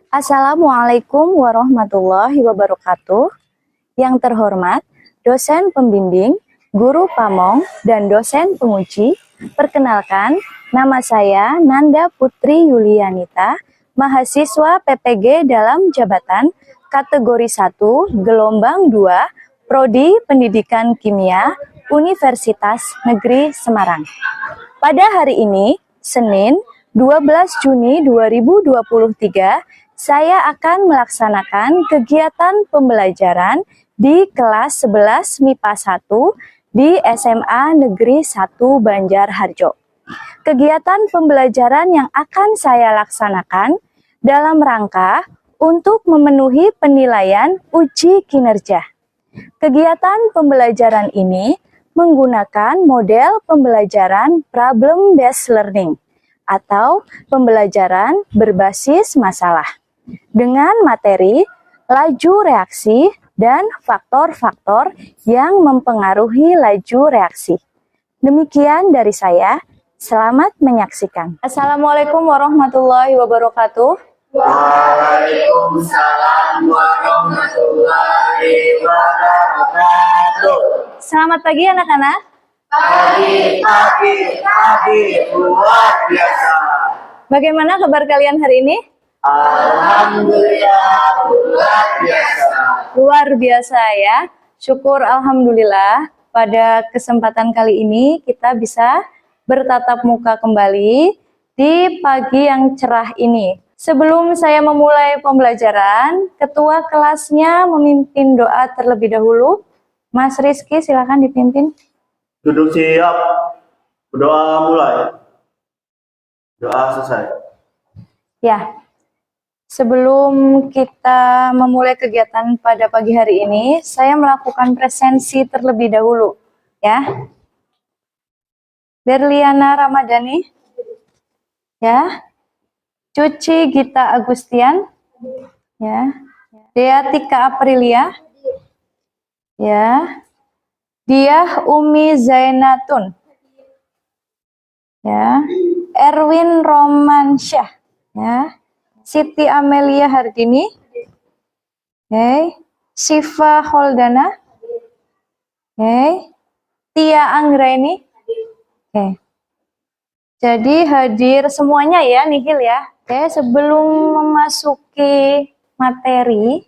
Assalamualaikum warahmatullahi wabarakatuh. Yang terhormat, dosen pembimbing, guru pamong, dan dosen penguji, perkenalkan, nama saya Nanda Putri Yulianita, mahasiswa PPG dalam jabatan kategori 1, gelombang 2, Prodi Pendidikan Kimia, Universitas Negeri Semarang. Pada hari ini, Senin 12 Juni 2023, saya akan melaksanakan kegiatan pembelajaran di kelas 11 MIPA 1 di SMA Negeri 1 Banjarharjo. Kegiatan pembelajaran yang akan saya laksanakan dalam rangka untuk memenuhi penilaian uji kinerja. Kegiatan pembelajaran ini menggunakan model pembelajaran problem-based learning atau pembelajaran berbasis masalah dengan materi, laju reaksi, dan faktor-faktor yang mempengaruhi laju reaksi. Demikian dari saya, selamat menyaksikan. Assalamualaikum warahmatullahi wabarakatuh. Waalaikumsalam warahmatullahi wabarakatuh. Selamat pagi anak-anak. Pagi, luar biasa. Bagaimana kabar kalian hari ini? Alhamdulillah, luar biasa. Luar biasa ya. Syukur alhamdulillah pada kesempatan kali ini kita bisa bertatap muka kembali di pagi yang cerah ini. Sebelum saya memulai pembelajaran, ketua kelasnya memimpin doa terlebih dahulu. Mas Rizky silakan dipimpin. Duduk siap. Berdoa mulai. Doa selesai. Ya. Sebelum kita memulai kegiatan pada pagi hari ini, saya melakukan presensi terlebih dahulu, ya. Berliana Ramadhani, ya. Cuci Gita Agustian, ya. Dea Tika Aprilia, ya. Diah Umi Zainatun, ya. Erwin Romansyah, ya. Siti Amelia Hardini, okay. Syifa Holdana, okay. Tia Anggraini, okay. Jadi hadir semuanya ya, nihil ya. Okay. Sebelum memasuki materi,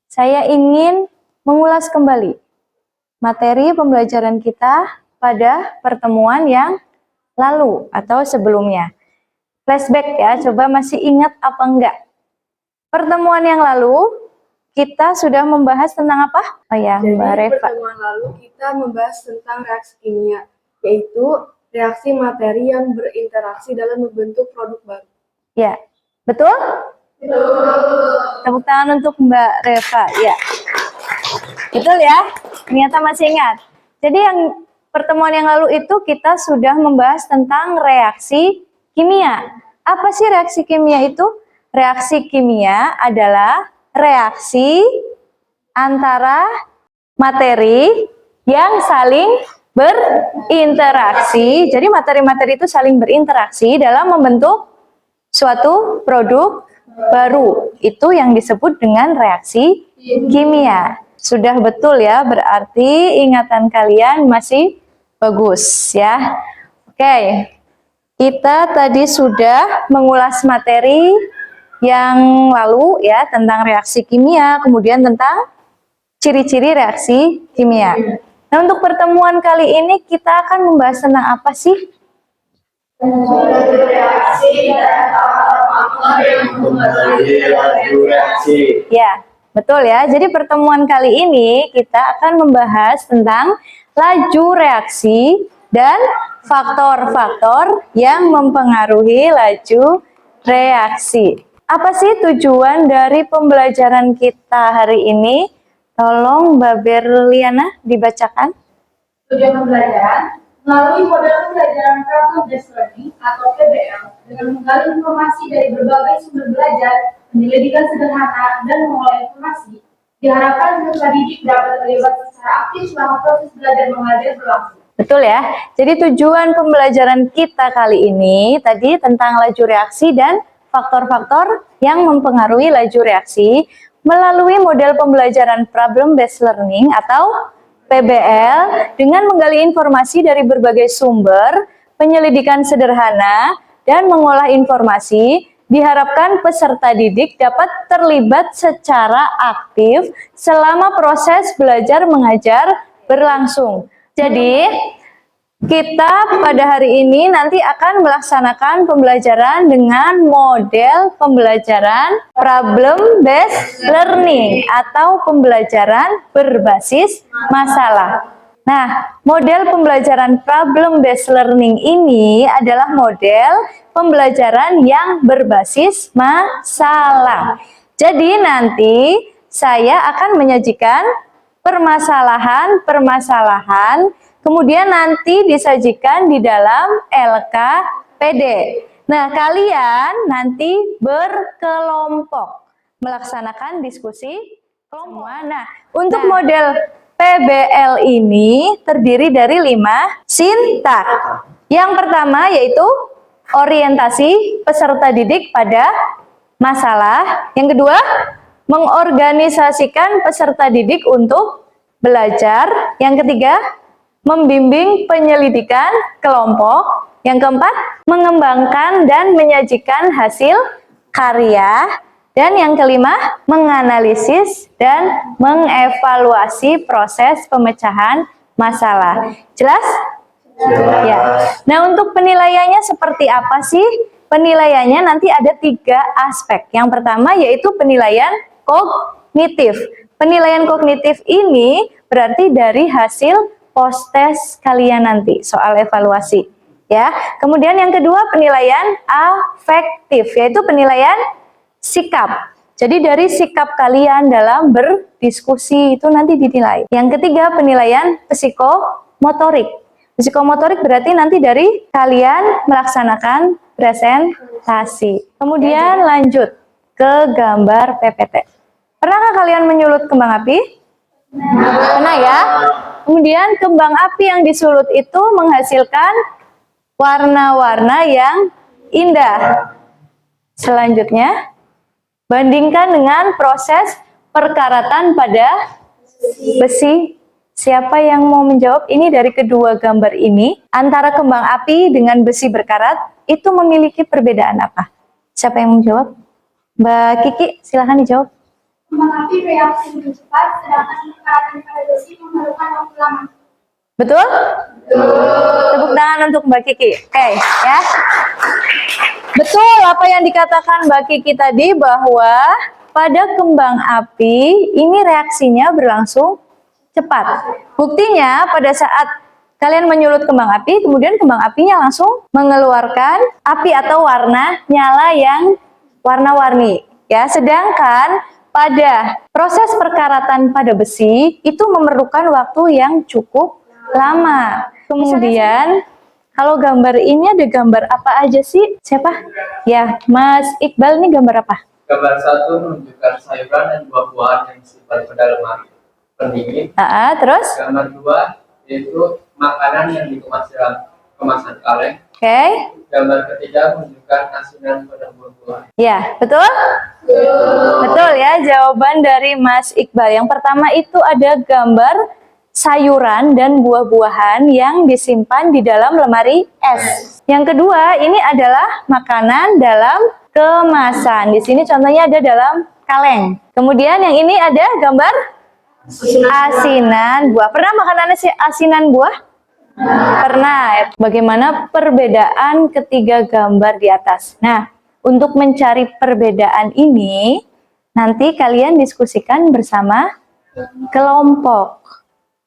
saya ingin mengulas kembali materi pembelajaran kita pada pertemuan yang lalu atau sebelumnya. Flashback ya, coba masih ingat apa enggak? Pertemuan yang lalu kita sudah membahas tentang apa? Oh ya, Mbak Reva. Pertemuan lalu kita membahas tentang reaksi kimia, yaitu reaksi materi yang berinteraksi dalam membentuk produk baru. Ya, betul? Betul. Tepuk tangan untuk Mbak Reva, ya. Betul ya? Ternyata masih ingat. Jadi yang pertemuan yang lalu itu kita sudah membahas tentang reaksi kimia. Apa sih reaksi kimia itu? Reaksi kimia adalah reaksi antara materi yang saling berinteraksi. Jadi materi-materi itu saling berinteraksi dalam membentuk suatu produk baru. Itu yang disebut dengan reaksi kimia. Sudah betul ya, berarti ingatan kalian masih bagus ya. Oke. Kita tadi sudah mengulas materi yang lalu ya tentang reaksi kimia, kemudian tentang ciri-ciri reaksi kimia. Nah, untuk pertemuan kali ini kita akan membahas tentang apa sih? Reaksi dan faktor yang mempengaruhi laju reaksi. Ya, betul ya. Jadi pertemuan kali ini kita akan membahas tentang laju reaksi dan faktor-faktor yang mempengaruhi laju reaksi. Apa sih tujuan dari pembelajaran kita hari ini? Tolong Mbak Berliana dibacakan. Tujuan pembelajaran melalui model pembelajaran problem-based learning atau PBL dengan menggali informasi dari berbagai sumber belajar, penyelidikan sederhana, dan mengolah informasi. Diharapkan peserta didik dapat terlibat secara aktif selama proses belajar mengajar berlangsung. Betul ya. Jadi tujuan pembelajaran kita kali ini tadi tentang laju reaksi dan faktor-faktor yang mempengaruhi laju reaksi melalui model pembelajaran problem based learning atau PBL dengan menggali informasi dari berbagai sumber, penyelidikan sederhana, dan mengolah informasi. Diharapkan peserta didik dapat terlibat secara aktif selama proses belajar mengajar berlangsung. Jadi, kita pada hari ini nanti akan melaksanakan pembelajaran dengan model pembelajaran problem based learning atau pembelajaran berbasis masalah. Nah, model pembelajaran problem based learning ini adalah model pembelajaran yang berbasis masalah. Jadi nanti saya akan menyajikan permasalahan-permasalahan, kemudian nanti disajikan di dalam LKPD. Nah, kalian nanti berkelompok melaksanakan diskusi kelompok. Nah, untuk model PBL ini terdiri dari 5 sintak. Yang pertama yaitu orientasi peserta didik pada masalah. Yang kedua, mengorganisasikan peserta didik untuk belajar. Yang ketiga, membimbing penyelidikan kelompok. Yang keempat, mengembangkan dan menyajikan hasil karya. Dan yang kelima, menganalisis dan mengevaluasi proses pemecahan masalah. Jelas? Ya. Nah, untuk penilaiannya seperti apa sih? Penilaiannya nanti ada 3 aspek. Yang pertama yaitu penilaian kognitif. Penilaian kognitif ini berarti dari hasil post-test kalian nanti, soal evaluasi. Ya. Kemudian yang kedua penilaian afektif, yaitu penilaian sikap. Jadi dari sikap kalian dalam berdiskusi itu nanti dinilai. Yang ketiga penilaian psikomotorik. Psikomotorik berarti nanti dari kalian melaksanakan presentasi. Kemudian lanjut ke gambar PPT. Pernahkah kalian menyulut kembang api? Pernah ya? Kemudian kembang api yang disulut itu menghasilkan warna-warna yang indah. Selanjutnya, bandingkan dengan proses perkaratan pada besi. Siapa yang mau menjawab? Ini dari kedua gambar ini, antara kembang api dengan besi berkarat, itu memiliki perbedaan apa? Siapa yang mau menjawab? Mbak Kiki, silahkan dijawab. Kembang api bereaksi lebih cepat, sedangkan perkaratan pada besi memerlukan waktu lama. Betul? Tepuk tangan untuk Mbak Kiki. Oke, ya. Betul apa yang dikatakan Mbak Kiki tadi, bahwa pada kembang api ini reaksinya berlangsung cepat. Buktinya pada saat kalian menyulut kembang api, kemudian kembang apinya langsung mengeluarkan api atau warna nyala yang warna-warni. Ya, sedangkan pada proses perkaratan pada besi itu memerlukan waktu yang cukup lama. Kemudian kalau gambar ini ada gambar apa aja sih? Siapa? Ya, Mas Iqbal, ini gambar apa? Gambar 1 menunjukkan sayuran dan buah-buahan yang disimpan pada lemari pendingin. Terus? Gambar 2 yaitu makanan yang dikemas dalam kemasan kaleng. Oke. Gambar ketiga menunjukkan asinan pada buah-buahan. Ya, betul? Betul ya, jawaban dari Mas Iqbal. Yang pertama itu ada gambar sayuran dan buah-buahan yang disimpan di dalam lemari es. Yang kedua, ini adalah makanan dalam kemasan. Di sini contohnya ada dalam kaleng. Kemudian yang ini ada gambar asinan buah. Pernah makan asinan buah? Pernah. Bagaimana perbedaan ketiga gambar di atas? Nah, untuk mencari perbedaan ini, nanti kalian diskusikan bersama kelompok.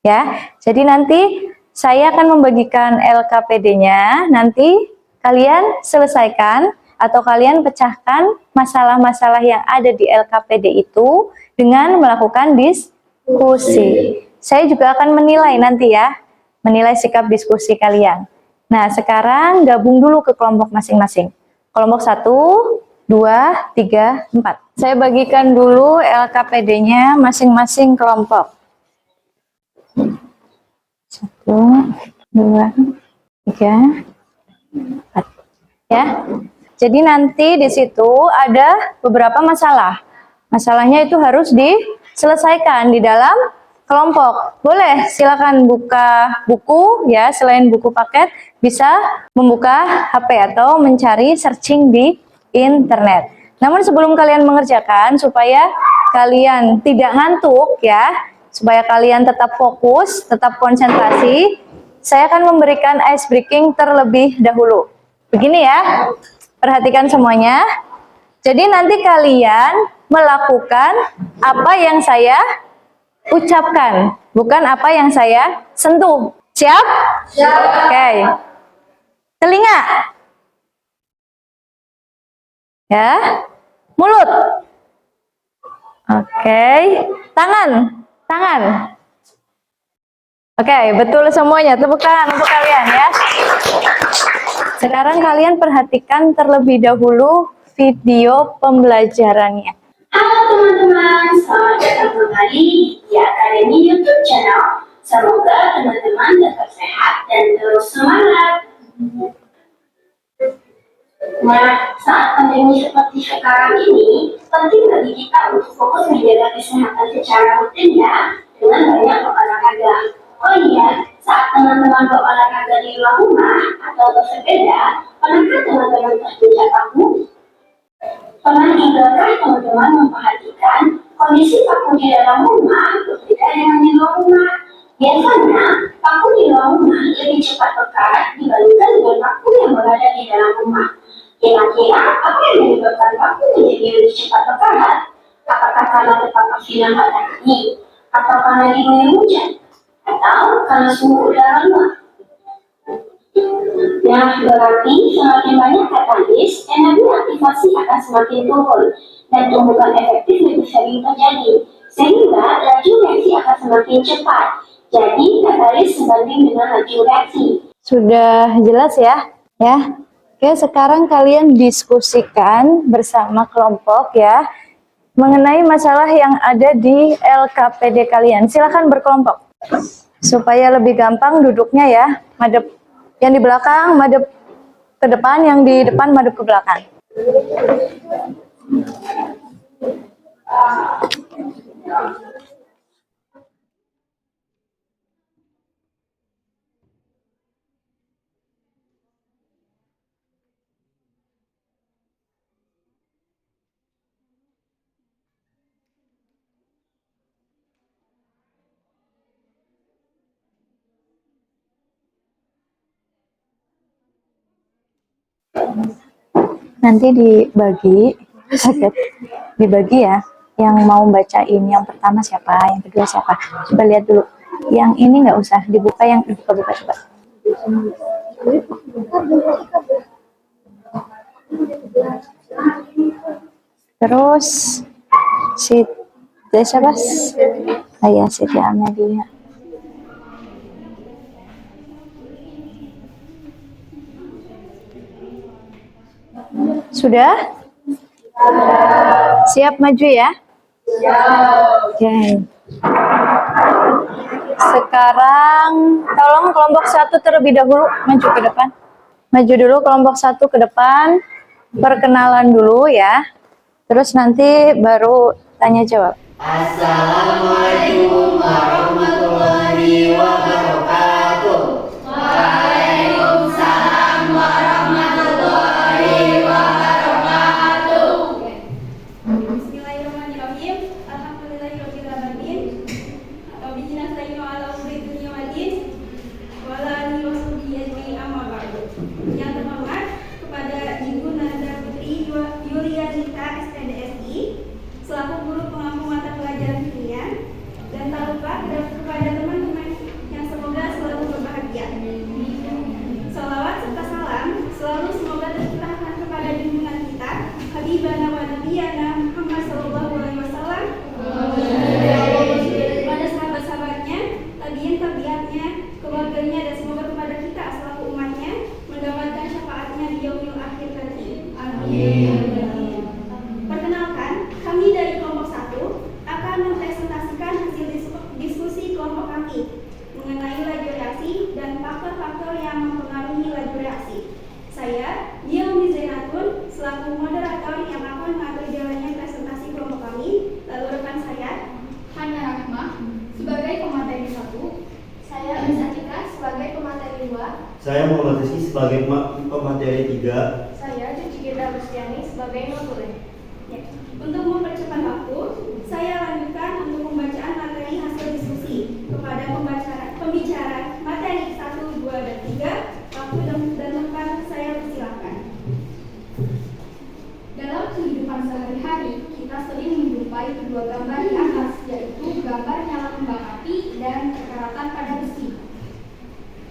Ya, jadi nanti saya akan membagikan LKPD-nya. Nanti kalian selesaikan atau kalian pecahkan masalah-masalah yang ada di LKPD itu dengan melakukan diskusi. Saya juga akan menilai nanti ya, menilai sikap diskusi kalian. Nah, sekarang gabung dulu ke kelompok masing-masing. Kelompok 1, 2, 3, 4. Saya bagikan dulu LKPD-nya masing-masing kelompok. 1, 2, 3, 4. Ya. Jadi nanti di situ ada beberapa masalah. Masalahnya itu harus diselesaikan di dalam kelompok. Boleh, silakan buka buku ya, selain buku paket bisa membuka HP atau mencari searching di internet. Namun sebelum kalian mengerjakan, supaya kalian tidak ngantuk ya, supaya kalian tetap fokus, tetap konsentrasi, saya akan memberikan ice breaking terlebih dahulu. Begini ya, perhatikan semuanya. Jadi nanti kalian melakukan apa yang saya ucapkan, bukan apa yang saya sentuh. Siap? Siap. Oke. Telinga. Ya. Mulut. Oke. Tangan. Tangan. Oke, betul semuanya. Tepuk tangan untuk kalian ya. Sekarang kalian perhatikan terlebih dahulu video pembelajarannya. Halo teman-teman, selamat datang kembali di Akademi YouTube Channel. Semoga teman-teman tetap sehat dan terus semangat. Nah, saat pandemi seperti sekarang ini, penting bagi kita untuk fokus menjaga kesehatan secara rutin ya, dengan banyak olahraga. Oh iya, saat teman-teman berolahraga di luar rumah atau bersepeda, pernahkah teman-teman terpijak kaku? Pernah jugakah teman-teman memperhatikan kondisi paku di dalam rumah berbeda dengan di luar rumah? Biasanya, paku di luar rumah lebih cepat bekas dibandingkan dengan paku yang berada di dalam rumah. Kira-kira apa yang menyebabkan paku menjadi lebih cepat bekas? Apakah karena tempat persidangan matahari? Atau karena diguyur hujan? Atau karena suhu udara luar? Nah, berarti semakin banyak katalis, energi aktivasi akan semakin turun dan tumbukan efektif lebih sering terjadi, sehingga laju reaksi akan semakin cepat. Jadi, katalis sebanding dengan laju reaksi. Sudah jelas ya? Ya. Oke, sekarang kalian diskusikan bersama kelompok ya mengenai masalah yang ada di LKPD kalian. Silakan berkelompok supaya lebih gampang duduknya ya. Madep yang di belakang madep ke depan, yang di depan madep ke belakang. Nanti dibagi ya, yang mau bacain yang pertama siapa, yang kedua siapa. Coba lihat dulu, yang ini nggak usah dibuka, yang dibuka-buka coba. Terus siapa? Oh ya, Siti Amelia. Sudah? Siap maju ya? Oke. Sekarang tolong kelompok 1 terlebih dahulu maju ke depan. Maju dulu kelompok 1 ke depan. Perkenalan dulu ya. Terus nanti baru tanya jawab. Assalamualaikum warahmatullahi wabarakatuh. Waalaikumsalam warahmatullahi wabarakatuh. Bismillahirrahmanirrahim. Alhamdulillahirabbil alamin. Wa bihi nasta'inu ala umuri dunya wad din. Wa ala alihi wa sahbihi ajma'in, amma ba'du. Yang terhormat kepada Ibu Nanda Putri Yulianita SPDSI selaku guru pengampu mata pelajaran kimia Saya Muhammad Rizky sebagai pemateri 3. Saya Jujigita Lustiani sebagai notulen. Ya. Untuk mempercepat waktu, saya lanjutkan untuk pembacaan materi hasil diskusi kepada pembicara materi 1, 2, dan 3. Waktu dan tempat saya persilakan. Dalam kehidupan sehari-hari, kita sering menjumpai kedua gambar di atas, yaitu gambar nyala kembang api dan kekaratan pada besi.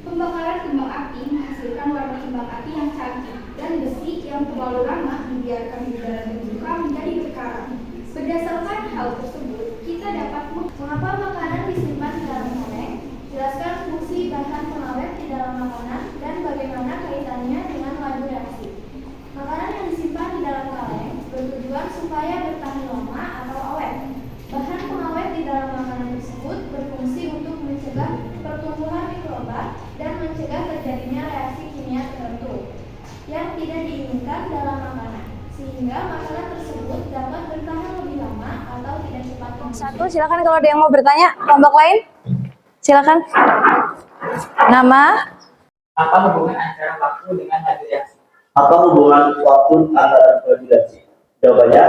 Pembakaran kembang api menghasilkan warna kembang api yang cantik dan besi yang terlalu lama dibiarkan di udara terbuka menjadi berkarat. Berdasarkan hal tersebut, kita dapat mengapa makanan disimpan di dalam kaleng, jelaskan fungsi bahan pengawet di dalam makanan, dan bagaimana kaitannya dengan laju reaksi. Makanan yang disimpan di dalam kaleng bertujuan supaya bertahan lama atau awet. Bahan pengawet di dalam makanan tersebut berfungsi untuk mencegah pertumbuhan mikroba dan mencegah terjadinya reaksi kimia tertentu yang tidak diinginkan dalam makanan, sehingga makanan tersebut dapat bertahan lebih lama atau tidak cepat rusak. Satu, silakan kalau ada yang mau bertanya. Kelompok lain, silakan. Nama, Apa hubungan antara waktu dengan laju reaksi? Apa hubungan waktu antara laju reaksi? Jawabannya,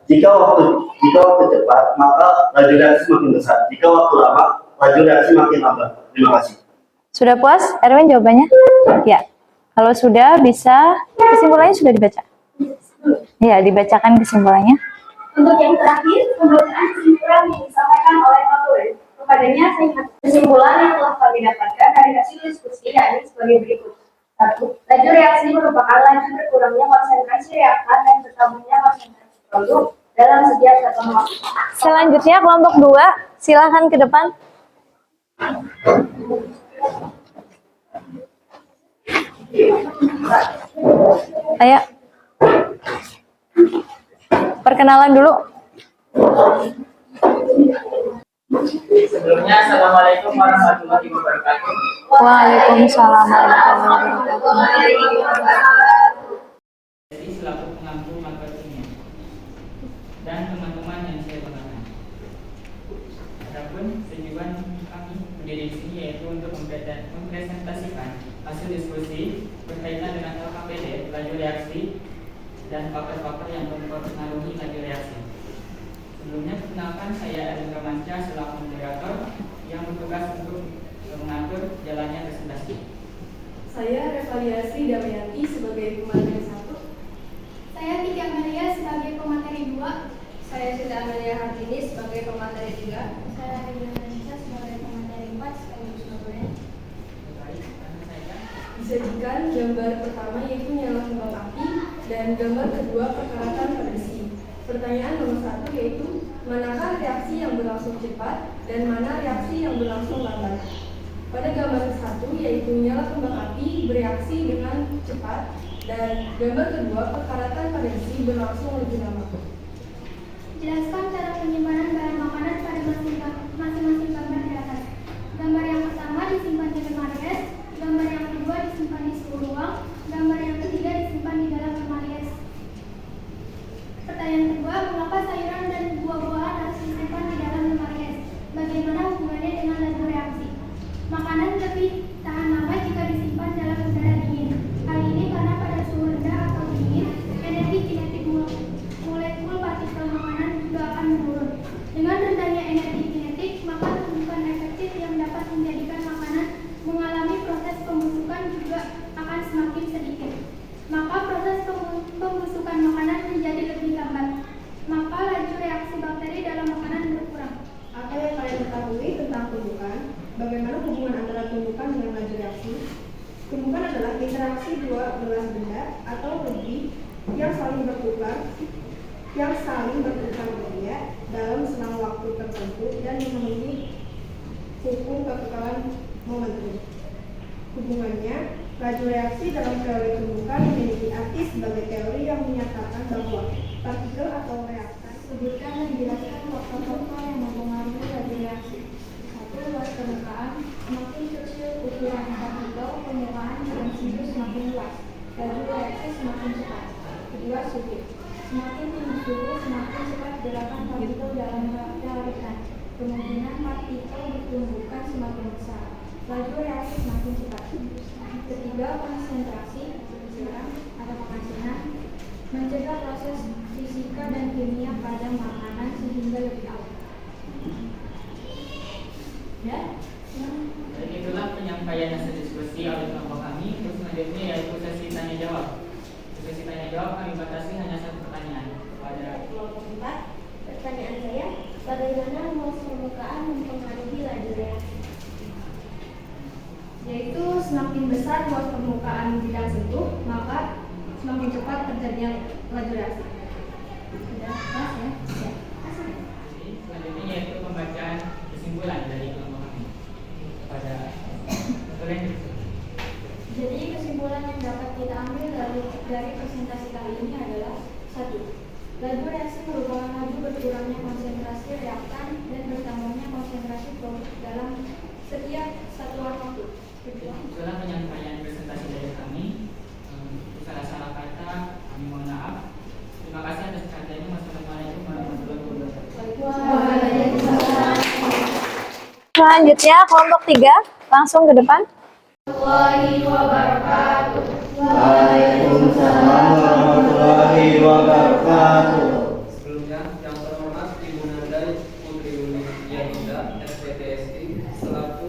jika waktu cepat, maka laju reaksi makin besar. Jika waktu lama, laju reaksi makin lambat. Terima kasih. sudah puas? Erwin jawabannya? Ya. Kalau sudah, bisa kesimpulannya sudah dibaca. Ya, dibacakan kesimpulannya. Untuk yang terakhir, pembacaan kesimpulan yang disampaikan oleh notulen. Kepadanya saya ingat kesimpulan yang telah kami dapatkan dari hasil diskusi yakni sebagai berikut. 1. Laju reaksi merupakan laju berkurangnya konsentrasi reaktan dan bertambahnya konsentrasi produk dalam setiap satuan waktu. Selanjutnya kelompok 2, silakan ke depan. Ayo. Perkenalan dulu. Sebelumnya, Assalamualaikum warahmatullahi wabarakatuh. Waalaikumsalam warahmatullahi wabarakatuh. Jadi selaku pengampu materi kimia dan teman-teman yang saya banggakan. Adapun tujuan kami berdiri di sini yaitu untuk mempresentasikan hasil diskusi berkaitan dengan LKPD, laju reaksi, dan faktor-faktor yang mempengaruhi laju reaksi. Sebelumnya, perkenalkan, saya Erwin Ramansyah selaku moderator yang bertugas untuk mengatur jalannya presentasi. Saya Revaliasi Damayanti sebagai pemateri 1. Saya Kiki Amelia sebagai pemateri 2. Saya Sita Amelia Hartini sebagai pemateri 3. Saya Ridwan Anissa sebagai pemateri 4 sekaligus notulen. Baik, karena saya Disajikan gambar pertama yaitu nyala kembang api dan gambar kedua perkaratan pada besi. Pertanyaan nomor 1 yaitu manakah reaksi yang berlangsung cepat dan mana reaksi yang berlangsung lambat. Pada gambar 1 yaitu nyala kembang api bereaksi dengan cepat dan gambar kedua perkaratan pada besi berlangsung lebih lama. Jelaskan cara penyimpanan bahan makanan pada masing-masing gambar di atas. Gambar yang pertama disimpan di lemari es, gambar yang kedua disimpan di suhu ruang, gambar yang ketiga disimpan di dalam lemari es. Pertanyaan kedua, mengapa sayuran dan buah-buahan harus disimpan di dalam lemari es? Bagaimana hubungannya dengan laju reaksi? Makanan lebih tahan lama jika disimpan dalam udara dingin. Hal ini karena pada suhu rendah atau dingin, energi kinetik molekul partikel makanan juga akan menurun. Dengan rendahnya energi kinetik, maka tumbukan efektif yang dapat menjadikan makanan mengalami proses pembusukan juga akan semakin sedikit. Maka proses pembusukan makanan menjadi lebih lambat. Maka laju reaksi bakteri dalam makanan berkurang. Apa yang kalian ketahui tentang tumbukan? Bagaimana hubungan antara tumbukan dengan laju reaksi? Tumbukan adalah interaksi dua belas benda atau lebih yang saling bertukar media dalam selang waktu tertentu dan memenuhi hukum kekekalan momentum. Hubungannya, laju reaksi dalam teori tumbukan memiliki arti sebagai teori yang menyatakan bahwa partikel atau reaktan Sebutkan dan jelaskan faktor-faktor yang mempengaruhi laju reaksi. 1. Luas permukaan. Semakin kecil ukuran partikel, permukaan dan situ semakin luas. Laju reaksi semakin cepat. Kedua, suhu. Semakin tinggi suhu, semakin cepat gerakan partikel dalam larutan. Kemungkinan partikel ditumbuhkan semakin besar. laju reaksi semakin cepat. Ketiga, konsentrasi atau pengasinan, mencegah proses fisika dan kimia pada makanan sehingga lebih awet. Ya? Dan itulah penyampaian hasil diskusi oleh kelompok kami. Terus selanjutnya yaitu sesi tanya jawab. Sesi tanya jawab kami batasi hanya satu pertanyaan kepada Kelompok 4, pertanyaan saya, bagaimana rumus permukaan mempengaruhi laju reaksi? Yaitu semakin besar ruas permukaan bidang sentuh, maka semakin cepat terjadinya laju reaksi. Sudah, jelas ya? Ya. selanjutnya yaitu pembacaan kesimpulan dari kelompok kami kepada kalian. Jadi kesimpulan yang dapat kita ambil dari presentasi kali ini adalah 1. Laju reaksi merupakan laju berkurangnya konsentrasi reaktan dan bertambahnya konsentrasi produk dalam setiap satuan waktu. Itulah penyampaian presentasi dari kami. Salah-salah kata kami mohon maaf. Terima kasih atas perhatiannya. Wassalamualaikum warahmatullahi wabarakatuh. Selanjutnya kelompok 3 langsung ke depan. Waalaikumsalam warahmatullahi wabarakatuh. Sebelumnya, yang terhormat Ibu Nandai Putri Yunida, SPTSI, selaku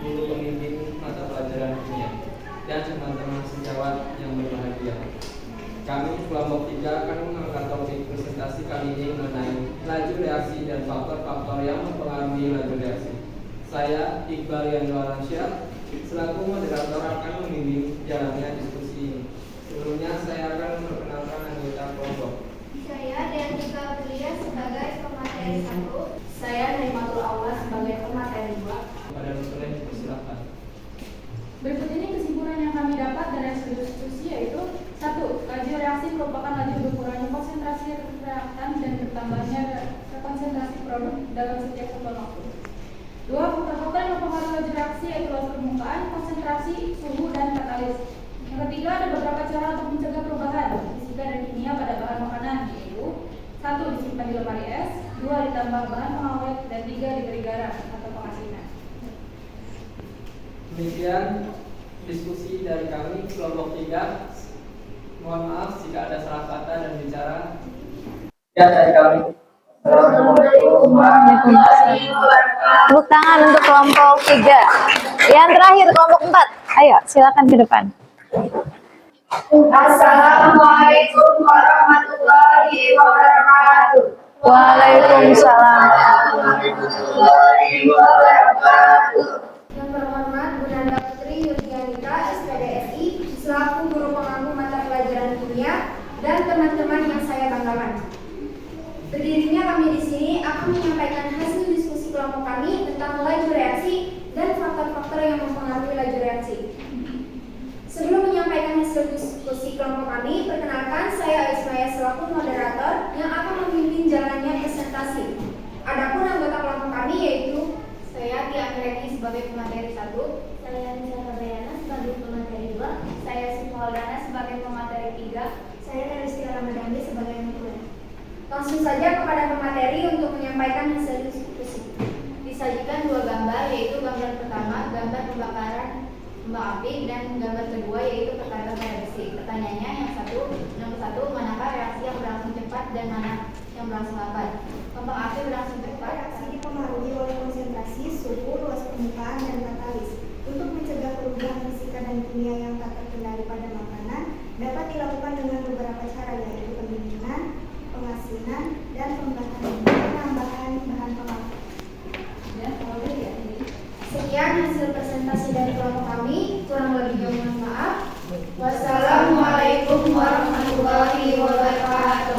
guru pembimbing mata pelajaran kimia, dan teman-teman sejawat yang berbahagia. Kami kelompok 3 akan mengangkat topik presentasi kali ini mengenai laju reaksi dan faktor-faktor yang mempengaruhi laju reaksi. Saya Iqbal Yanwaransyah selaku moderator akan membimbing jalannya diskusi ini. Sebelumnya saya akan memperkenalkan anggota kelompok. Saya Deandika Aurelia sebagai pemateri 1. Saya Naimatul Aula sebagai pemateri 2. Pada Dr. Silakan. Berikut ini kesimpulan yang kami dapat dari hasil diskusi yaitu 1. Laju reaksi merupakan laju berkurangnya konsentrasi reaktan dan bertambahnya konsentrasi produk dalam setiap satuan waktu. 2. Faktor-faktor yang mempengaruhi laju reaksi yaitu luas permukaan, konsentrasi, suhu, dan katalis. Yang ketiga, ada beberapa cara untuk mencegah perubahan fisika dan kimia pada bahan makanan, yaitu 1. Disimpan di lemari es, 2. Ditambah bahan pengawet, dan 3. Diberi garam atau pengasinan. Demikian diskusi dari kami kelompok 3. Mohon maaf jika ada salah kata dan bicara. Ya, dari kami. Assalamualaikum warahmatullahi wabarakatuh. Tepuk tangan untuk kelompok 3. Yang terakhir kelompok 4. Ayo, silakan ke depan. Assalamualaikum warahmatullahi wabarakatuh. Waalaikumsalam. Warahmatullahi wabarakatuh. Yang terhormat Bu Nanda Putri Yudianita, SPDSI, selaku guru pengampu mata pelajaran kimia dan teman-teman yang saya banggakan. Berdirinya kami di sini akan menyampaikan hasil diskusi kelompok kami tentang laju reaksi dan faktor-faktor yang mempengaruhi laju reaksi. Sebelum menyampaikan hasil diskusi kelompok kami, perkenalkan saya Ismaya selaku moderator yang akan memimpin jalannya presentasi. Adapun anggota kelompok kami yaitu saya Tia Anggreni sebagai pemateri 1, Saya Nisa Rabayana sebagai pemateri 2. saya Siva Waldana sebagai pemateri 3, Saya Rizky Ramadhani sebagai moderator. Langsung saja kepada pemateri untuk menyampaikan hasil diskusi. Disajikan 2 gambar, yaitu gambar pertama, gambar pembakaran kembang api, dan gambar kedua yaitu tekanan pada besi. Pertanyaannya nomor 1, manakah reaksi yang berlangsung cepat dan mana yang berlangsung lambat? Kembang api berlangsung cepat. Reaksi dipengaruhi oleh konsentrasi, suhu, luas permukaan, dan katalis. Untuk mencegah perubahan fisika dan kimia yang tak terkendali pada makanan, dapat dilakukan dengan beberapa cara, yaitu pendinginan, pengasinan, dan penambahan bahan pengawet. Sekian hasil presentasi dari kelompok kami. Kurang lebihnya mohon maaf. Wassalamualaikum warahmatullahi wabarakatuh.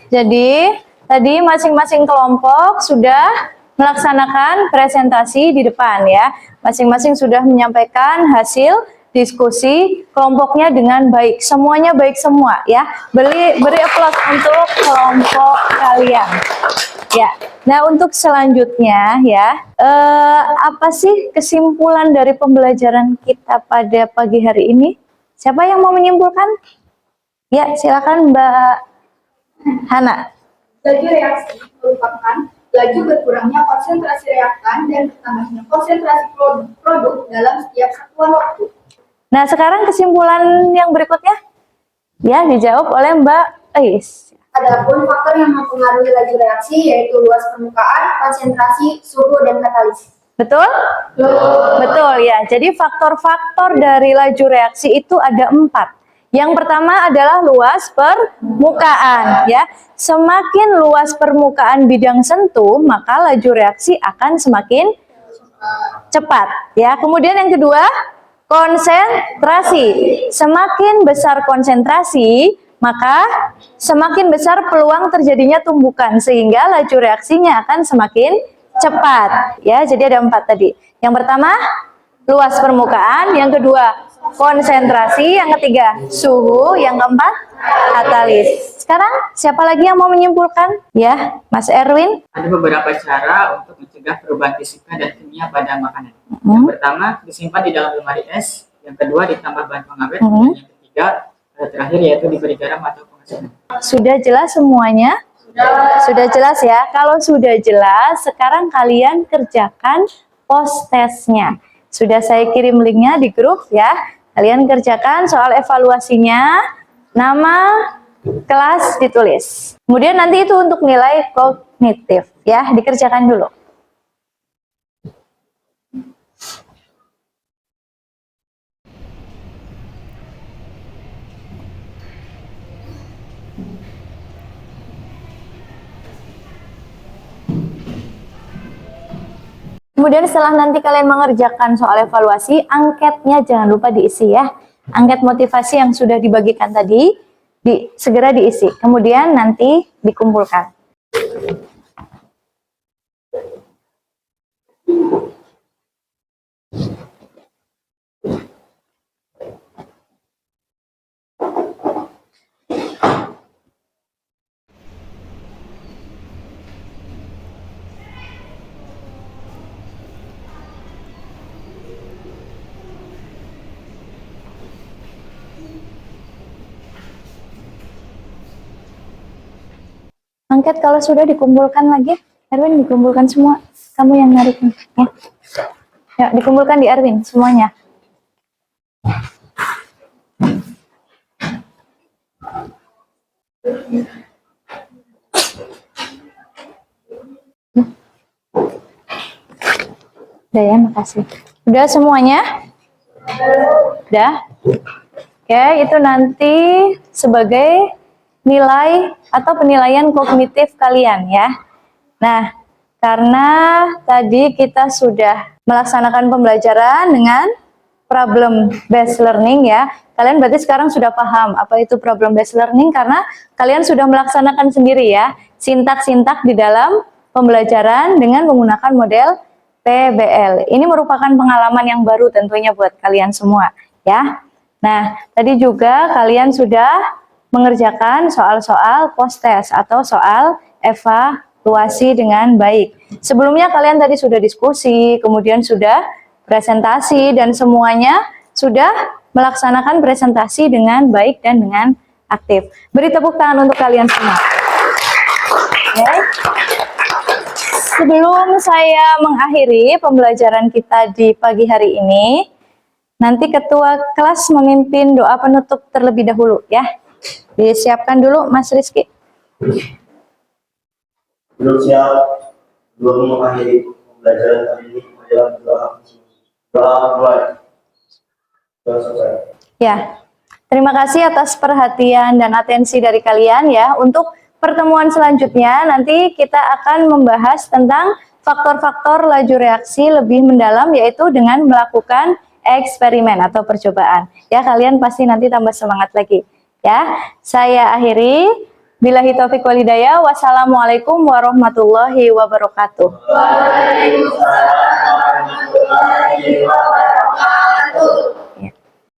Jadi, tadi masing-masing kelompok sudah melaksanakan presentasi di depan ya. Masing-masing sudah menyampaikan hasil diskusi kelompoknya dengan baik. Semuanya baik semua ya. Beri aplaus untuk kelompok kalian. Ya. Nah, untuk selanjutnya ya, apa sih kesimpulan dari pembelajaran kita pada pagi hari ini? Siapa yang mau menyimpulkan? Ya, silakan Mbak Hana. Laju reaksi merupakan laju berkurangnya konsentrasi reaktan dan bertambahnya konsentrasi produk dalam setiap satuan waktu. Nah, sekarang kesimpulan yang berikutnya ya dijawab oleh Mbak Ais. Adapun faktor yang mempengaruhi laju reaksi yaitu luas permukaan, konsentrasi, suhu, dan katalisis. Betul? Betul ya. Jadi faktor-faktor dari laju reaksi itu ada 4. Yang pertama adalah luas permukaan ya. Semakin luas permukaan bidang sentuh, maka laju reaksi akan semakin cepat ya. Kemudian yang kedua, konsentrasi. Semakin besar konsentrasi, maka semakin besar peluang terjadinya tumbukan sehingga laju reaksinya akan semakin cepat ya. Jadi ada 4 tadi. Yang pertama luas permukaan, yang kedua konsentrasi, yang ketiga suhu, yang keempat katalis. Sekarang siapa lagi yang mau menyimpulkan? Ya, Mas Erwin. Ada beberapa cara untuk mencegah perubahan fisika dan kimia pada makanan. Yang pertama, disimpan di dalam lemari es. Yang kedua, ditambah bahan pengawet. Dan yang ketiga, terakhir yaitu diberi garam atau pengasingan. Sudah jelas semuanya? Sudah jelas ya. Kalau sudah jelas, sekarang kalian kerjakan post-testnya. Sudah saya kirim linknya di grup ya. Kalian kerjakan soal evaluasinya, nama, kelas ditulis. Kemudian nanti itu untuk nilai kognitif ya, dikerjakan dulu. Kemudian setelah nanti kalian mengerjakan soal evaluasi, angketnya jangan lupa diisi ya. Angket motivasi yang sudah dibagikan tadi, segera diisi. Kemudian nanti dikumpulkan. Angket kalau sudah dikumpulkan lagi, Erwin dikumpulkan semua. Kamu yang narik ya. Ya, dikumpulkan di Erwin semuanya. Udah ya, makasih. Udah semuanya? Udah? Oke, itu nanti sebagai nilai atau penilaian kognitif kalian ya. Nah, karena tadi kita sudah melaksanakan pembelajaran dengan problem based learning ya. Kalian berarti sekarang sudah paham apa itu problem based learning karena kalian sudah melaksanakan sendiri ya sintak-sintak di dalam pembelajaran dengan menggunakan model PBL. Ini merupakan pengalaman yang baru tentunya buat kalian semua ya. Nah, tadi juga kalian sudah mengerjakan soal-soal post-test atau soal evaluasi dengan baik. Sebelumnya kalian tadi sudah diskusi, kemudian sudah presentasi, dan semuanya sudah melaksanakan presentasi dengan baik dan dengan aktif. Beri tepuk tangan untuk kalian semua. Okay. Sebelum saya mengakhiri pembelajaran kita di pagi hari ini, nanti ketua kelas memimpin doa penutup terlebih dahulu ya. Disiapkan dulu Mas Rizky. Belum siap, belum mengakhiri pembelajaran kali ini adalah doa selesai. Ya, terima kasih atas perhatian dan atensi dari kalian ya. Untuk pertemuan selanjutnya nanti kita akan membahas tentang faktor-faktor laju reaksi lebih mendalam, yaitu dengan melakukan eksperimen atau percobaan. Ya, kalian pasti nanti tambah semangat lagi. Ya, saya akhiri. Billahi taufiq wal hidayah. Wassalamualaikum warahmatullahi wabarakatuh. Waalaikumsalam warahmatullahi wabarakatuh.